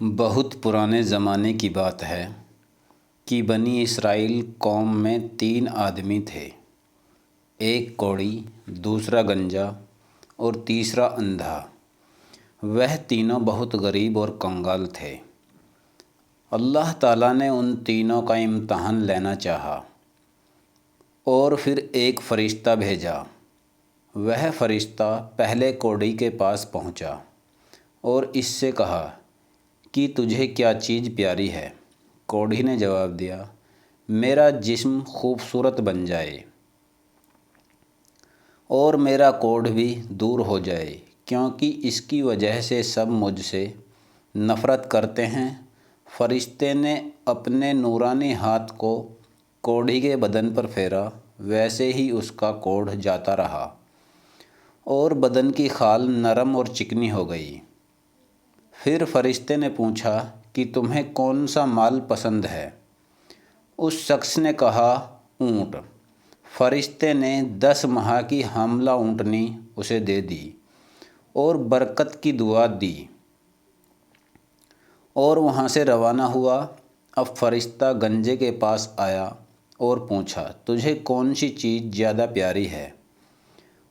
بہت پرانے زمانے کی بات ہے کہ بنی اسرائیل قوم میں 3 آدمی تھے، ایک کوڑی، دوسرا گنجا اور تیسرا اندھا۔ وہ تینوں بہت غریب اور کنگال تھے۔ اللہ تعالیٰ نے ان تینوں کا امتحان لینا چاہا اور پھر ایک فرشتہ بھیجا۔ وہ فرشتہ پہلے کوڑی کے پاس پہنچا اور اس سے کہا کہ تجھے کیا چیز پیاری ہے؟ کوڑھی نے جواب دیا، میرا جسم خوبصورت بن جائے اور میرا کوڑھ بھی دور ہو جائے، کیونکہ اس کی وجہ سے سب مجھ سے نفرت کرتے ہیں۔ فرشتے نے اپنے نورانی ہاتھ کو کوڑھی کے بدن پر پھیرا، ویسے ہی اس کا کوڑھ جاتا رہا اور بدن کی کھال نرم اور چکنی ہو گئی۔ پھر فرشتے نے پوچھا کہ تمہیں کون سا مال پسند ہے؟ اس شخص نے کہا، اونٹ۔ فرشتے نے 10 ماہ کی حاملہ اونٹنی اسے دے دی اور برکت کی دعا دی اور وہاں سے روانہ ہوا۔ اب فرشتہ گنجے کے پاس آیا اور پوچھا، تجھے کون سی چیز زیادہ پیاری ہے؟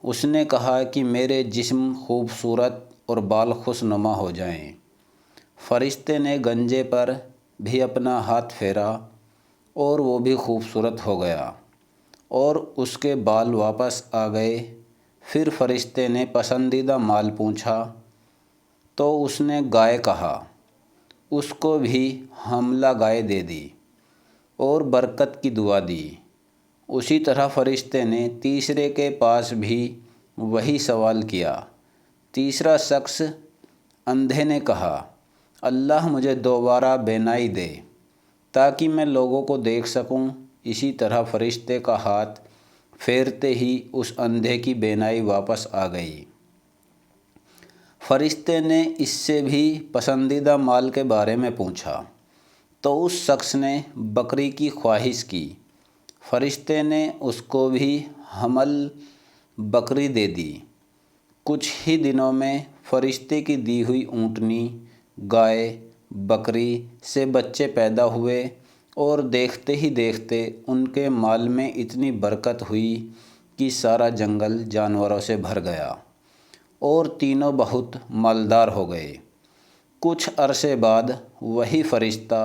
اس نے کہا کہ میرے جسم خوبصورت اور بال خوش نما ہو جائیں۔ فرشتے نے گنجے پر بھی اپنا ہاتھ پھیرا اور وہ بھی خوبصورت ہو گیا اور اس کے بال واپس آ گئے۔ پھر فرشتے نے پسندیدہ مال پوچھا تو اس نے گائے کہا۔ اس کو بھی حاملہ گائے دے دی اور برکت کی دعا دی۔ اسی طرح فرشتے نے تیسرے کے پاس بھی وہی سوال کیا۔ تیسرا شخص اندھے نے کہا، اللہ مجھے دوبارہ بینائی دے تاکہ میں لوگوں کو دیکھ سکوں۔ اسی طرح فرشتے کا ہاتھ پھیرتے ہی اس اندھے کی بینائی واپس آ گئی۔ فرشتے نے اس سے بھی پسندیدہ مال کے بارے میں پوچھا تو اس شخص نے بکری کی خواہش کی۔ فرشتے نے اس کو بھی حامل بکری دے دی۔ کچھ ہی دنوں میں فرشتے کی دی ہوئی اونٹنی، گائے، بکری سے بچے پیدا ہوئے اور دیکھتے ہی دیکھتے ان کے مال میں اتنی برکت ہوئی کہ سارا جنگل جانوروں سے بھر گیا اور تینوں بہت مالدار ہو گئے۔ کچھ عرصے بعد وہی فرشتہ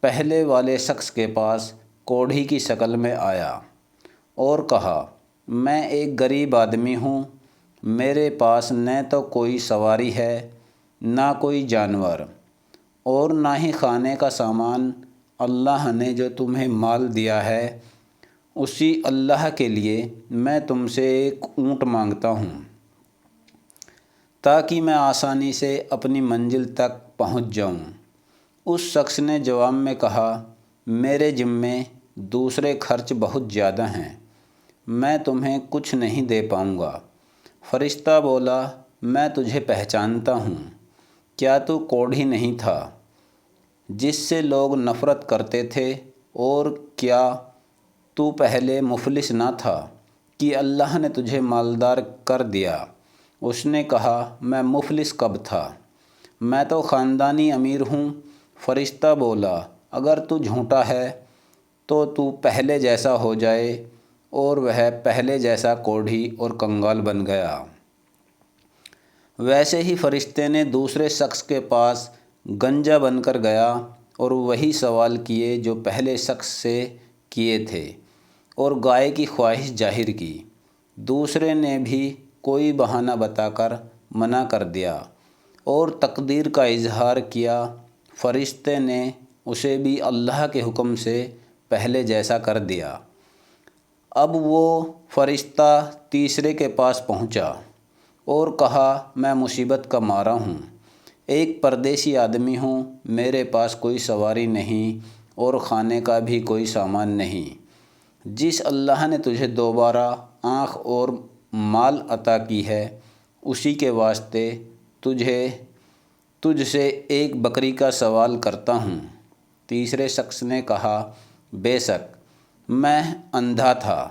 پہلے والے شخص کے پاس کوڑھی کی شکل میں آیا اور کہا، میں ایک غریب آدمی ہوں، میرے پاس نہ تو کوئی سواری ہے، نہ کوئی جانور اور نہ ہی کھانے کا سامان۔ اللہ نے جو تمہیں مال دیا ہے، اسی اللہ کے لیے میں تم سے ایک اونٹ مانگتا ہوں تاکہ میں آسانی سے اپنی منزل تک پہنچ جاؤں۔ اس شخص نے جواب میں کہا، میرے ذمے دوسرے خرچ بہت زیادہ ہیں، میں تمہیں کچھ نہیں دے پاؤں گا۔ فرشتہ بولا، میں تجھے پہچانتا ہوں، کیا تو کوڑھی نہیں تھا جس سے لوگ نفرت کرتے تھے؟ اور کیا تو پہلے مفلس نہ تھا کہ اللہ نے تجھے مالدار کر دیا؟ اس نے کہا، میں مفلس کب تھا، میں تو خاندانی امیر ہوں۔ فرشتہ بولا، اگر تو جھوٹا ہے تو پہلے جیسا ہو جائے، اور وہ پہلے جیسا کوڑھی اور کنگال بن گیا۔ ویسے ہی فرشتے نے دوسرے شخص کے پاس گنجا بن کر گیا اور وہی سوال کیے جو پہلے شخص سے کیے تھے اور گائے کی خواہش ظاہر کی۔ دوسرے نے بھی کوئی بہانہ بتا کر منع کر دیا اور تقدیر کا اظہار کیا۔ فرشتے نے اسے بھی اللہ کے حکم سے پہلے جیسا کر دیا۔ اب وہ فرشتہ تیسرے کے پاس پہنچا اور کہا، میں مصیبت کا مارا ہوں، ایک پردیسی آدمی ہوں، میرے پاس کوئی سواری نہیں اور کھانے کا بھی کوئی سامان نہیں۔ جس اللہ نے تجھے دوبارہ آنکھ اور مال عطا کی ہے، اسی کے واسطے تجھ سے ایک بکری کا سوال کرتا ہوں۔ تیسرے شخص نے کہا، بے شک میں اندھا تھا،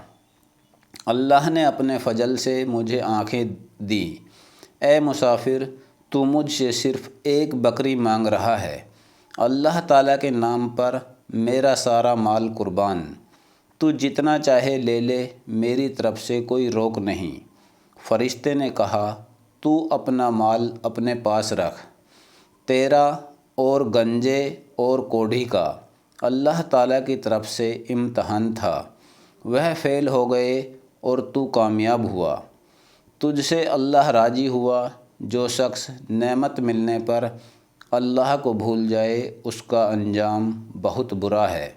اللہ نے اپنے فضل سے مجھے آنکھیں دیں۔ اے مسافر، تو مجھ سے صرف ایک بکری مانگ رہا ہے، اللہ تعالیٰ کے نام پر میرا سارا مال قربان، تو جتنا چاہے لے لے، میری طرف سے کوئی روک نہیں۔ فرشتے نے کہا، تو اپنا مال اپنے پاس رکھ، تیرا اور گنجے اور کوڑھی کا اللہ تعالیٰ کی طرف سے امتحان تھا، وہ فیل ہو گئے اور تو کامیاب ہوا۔ تجھ سے اللہ راضی ہوا۔ جو شخص نعمت ملنے پر اللہ کو بھول جائے اس کا انجام بہت برا ہے۔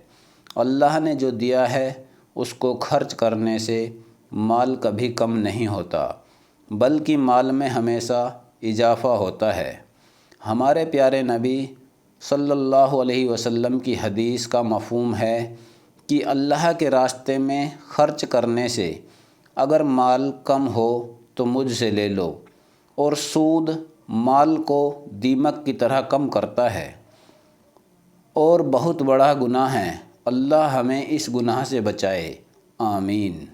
اللہ نے جو دیا ہے اس کو خرچ کرنے سے مال کبھی کم نہیں ہوتا، بلکہ مال میں ہمیشہ اضافہ ہوتا ہے۔ ہمارے پیارے نبی صلی اللہ علیہ وسلم کی حدیث کا مفہوم ہے کہ اللہ کے راستے میں خرچ کرنے سے اگر مال کم ہو تو مجھ سے لے لو، اور سود مال کو دیمک کی طرح کم کرتا ہے اور بہت بڑا گناہ ہے۔ اللہ ہمیں اس گناہ سے بچائے، آمین۔